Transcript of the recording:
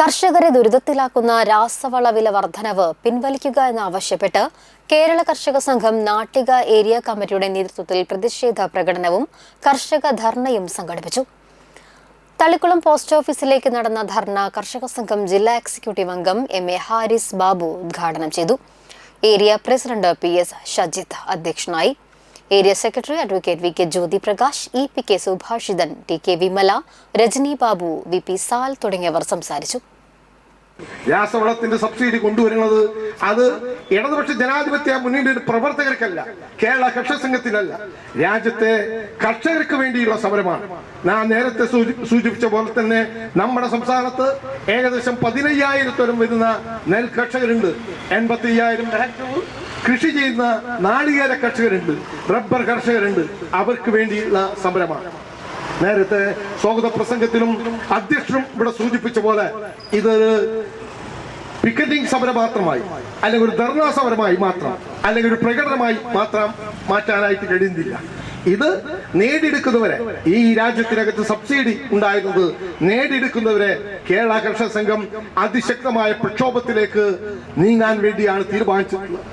കർഷകരെ ദുരിതത്തിലാക്കുന്ന രാസവള വില വർധനവ് പിൻവലിക്കുക എന്നാവശ്യപ്പെട്ട് കേരള കർഷക സംഘം നാട്ടിക ഏരിയ കമ്മിറ്റിയുടെ നേതൃത്വത്തിൽ പ്രതിഷേധ പ്രകടനവും കർഷക ധർണയും സംഘടിപ്പിച്ചു. തളിക്കുളം പോസ്റ്റ് ഓഫീസിലേക്ക് നടന്ന ധർണ കർഷക സംഘം ജില്ലാ എക്സിക്യൂട്ടീവ് അംഗം എം.എ. ഹാരിസ് ബാബു ഉദ്ഘാടനം ചെയ്തു. Area president P.S. ഷജിത്ത് അധ്യക്ഷനായി. Area secretary advocate V K. Jyothi Prakash, E.P.K. Subhashithan, T.K. Vimala, Rajani Babu, V.P. Sal തുടങ്ങിയവർ സംസാരിച്ചു. രാസവളത്തിന്റെ സബ്സിഡി കൊണ്ടുവരുന്നത് അത് ഇടതുപക്ഷ ജനാധിപത്യ മുന്നണിയുടെ പ്രവർത്തകർക്കല്ല, കേരള കർഷക സംഘത്തിനല്ല, രാജ്യത്തെ കർഷകർക്ക് വേണ്ടിയുള്ള സമരമാണ്. ഞാൻ നേരത്തെ സൂചിപ്പിച്ച പോലെ തന്നെ നമ്മുടെ സംസ്ഥാനത്ത് ഏകദേശം 15,000 വരുന്ന നെൽ കർഷകരുണ്ട്. 85,000 ഹെക്ടർ കൃഷി ചെയ്യുന്ന നാളികേര കർഷകരുണ്ട്, റബ്ബർ കർഷകരുണ്ട്. അവർക്ക് വേണ്ടിയുള്ള സമരമാണ്. നേരത്തെ സ്വാഗത പ്രസംഗത്തിലും അധ്യക്ഷനും ഇവിടെ സൂചിപ്പിച്ച പോലെ ഇതൊരു പിക്കറ്റിംഗ് സമരം മാത്രമായി, അല്ലെങ്കിൽ ഒരു ധർണാ സമരമായി മാത്രം, അല്ലെങ്കിൽ ഒരു പ്രകടനമായി മാത്രം മാറ്റാനായിട്ട് കഴിയുന്നില്ല. ഇത് നേടിയെടുക്കുന്നവരെ, ഈ രാജ്യത്തിനകത്ത് സബ്സിഡി ഉണ്ടായിരുന്നത് നേടിയെടുക്കുന്നവരെ കേരള കർഷക സംഘം അതിശക്തമായ പ്രക്ഷോഭത്തിലേക്ക് നീങ്ങാൻ വേണ്ടിയാണ് തീരുമാനിച്ചിട്ടുള്ളത്.